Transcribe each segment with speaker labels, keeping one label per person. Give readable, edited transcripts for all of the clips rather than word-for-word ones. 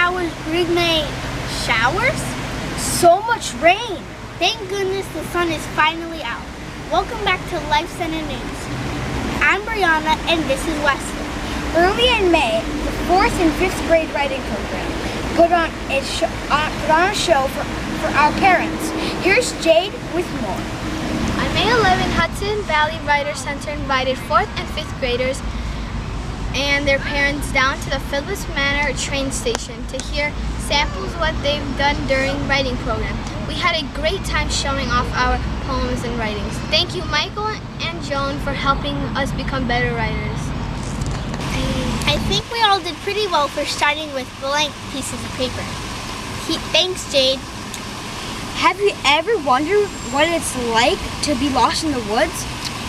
Speaker 1: showers bring me showers?
Speaker 2: So much rain.
Speaker 1: Thank goodness the sun is finally out. Welcome back to Life Center News. I'm Brianna and this is Wesley.
Speaker 2: Early in May, the 4th and 5th grade writing program put on a show for our parents. Here's Jade with more.
Speaker 3: On May 11, Hudson Valley Writer Center invited 4th and 5th graders and their parents down to the Phillips Manor train station to hear samples of what they've done during writing program. We had a great time showing off our poems and writings. Thank you, Michael and Joan, for helping us become better writers.
Speaker 1: I think we all did pretty well for starting with blank pieces of paper. Thanks, Jade.
Speaker 2: Have you ever wondered what it's like to be lost in the woods?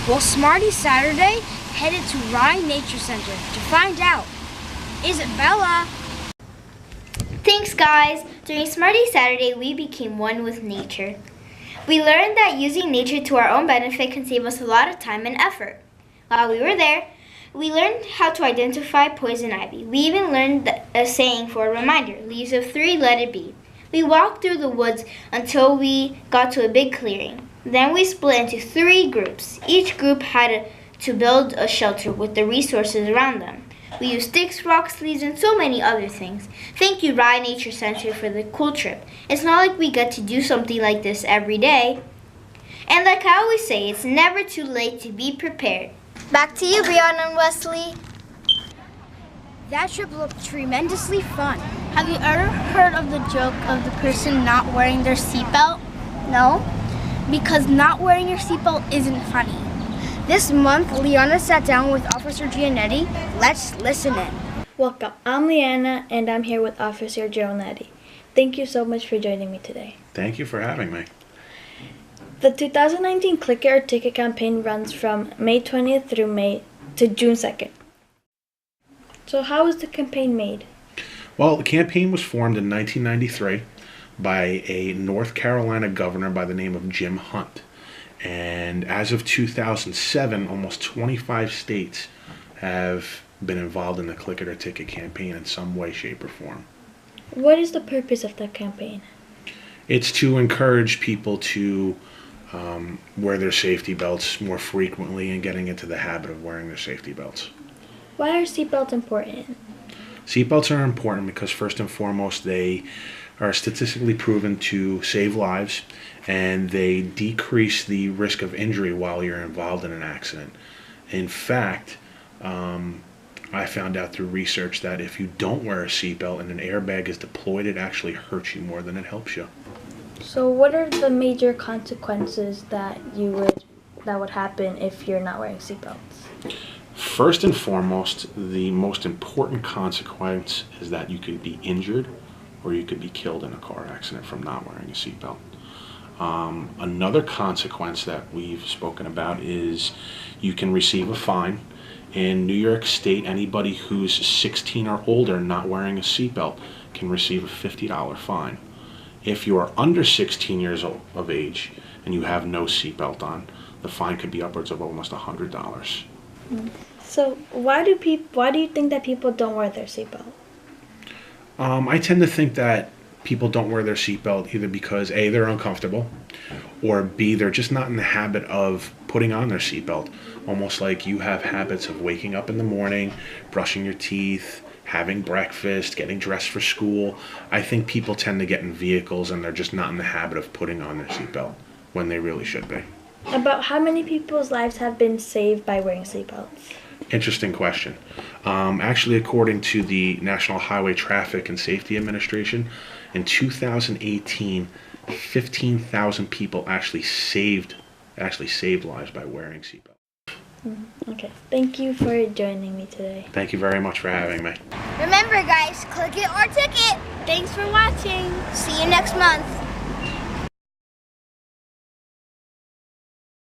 Speaker 2: Well, Smarty Saturday headed to Rye Nature Center to find out. Isabella!
Speaker 4: Thanks, guys! During Smarty Saturday, we became one with nature. We learned that using nature to our own benefit can save us a lot of time and effort. While we were there, we learned how to identify poison ivy. We even learned a saying for a reminder, leaves of 3, let it be. We walked through the woods until we got to a big clearing. Then we split into 3 groups. Each group had to build a shelter with the resources around them. We used sticks, rocks, leaves, and so many other things. Thank you, Rye Nature Center, for the cool trip. It's not like we get to do something like this every day. And like I always say, it's never too late to be prepared. Back to you, Brianna and Wesley.
Speaker 2: That trip looked tremendously fun.
Speaker 1: Have you ever heard of the joke of the person not wearing their seatbelt?
Speaker 2: No?
Speaker 1: Because not wearing your seatbelt isn't funny.
Speaker 2: This month, Liana sat down with Officer Giannetti. Let's listen in.
Speaker 5: Welcome. I'm Leanna, and I'm here with Officer Giannetti. Thank you so much for joining me today.
Speaker 6: Thank you for having me.
Speaker 5: The 2019 Click It or Ticket campaign runs from May 20th through June 2nd. So how was the campaign made?
Speaker 6: Well, the campaign was formed in 1993 by a North Carolina governor by the name of Jim Hunt. And as of 2007, almost 25 states have been involved in the Click It or Ticket campaign in some way, shape, or form.
Speaker 5: What is the purpose of that campaign?
Speaker 6: It's to encourage people to wear their safety belts more frequently and getting into the habit of wearing their safety belts.
Speaker 5: Why are seatbelts important?
Speaker 6: Seatbelts are important because first and foremost they are statistically proven to save lives and they decrease the risk of injury while you're involved in an accident. In fact, I found out through research that if you don't wear a seatbelt and an airbag is deployed, it actually hurts you more than it helps you.
Speaker 5: So what are the major consequences that would happen if you're not wearing seatbelts?
Speaker 6: First and foremost, the most important consequence is that you could be injured or you could be killed in a car accident from not wearing a seatbelt. Another consequence that we've spoken about is you can receive a fine. In New York State, anybody who's 16 or older not wearing a seatbelt can receive a $50 fine. If you are under 16 years of age and you have no seatbelt on, the fine could be upwards of almost $100.
Speaker 5: So why do you think that people don't wear their seatbelt?
Speaker 6: I tend to think that people don't wear their seatbelt either because A, they're uncomfortable, or B, they're just not in the habit of putting on their seatbelt. Almost like you have habits of waking up in the morning, brushing your teeth, having breakfast, getting dressed for school. I think people tend to get in vehicles and they're just not in the habit of putting on their seatbelt when they really should be.
Speaker 5: About how many people's lives have been saved by wearing seatbelts?
Speaker 6: Interesting question. Actually, according to the National Highway Traffic and Safety Administration, in 2018, 15,000 people actually saved lives by wearing seatbelts.
Speaker 5: Okay, thank you for joining me today.
Speaker 6: Thank you very much for having me.
Speaker 2: Remember, guys, click it or ticket.
Speaker 1: Thanks for watching.
Speaker 2: See you next month.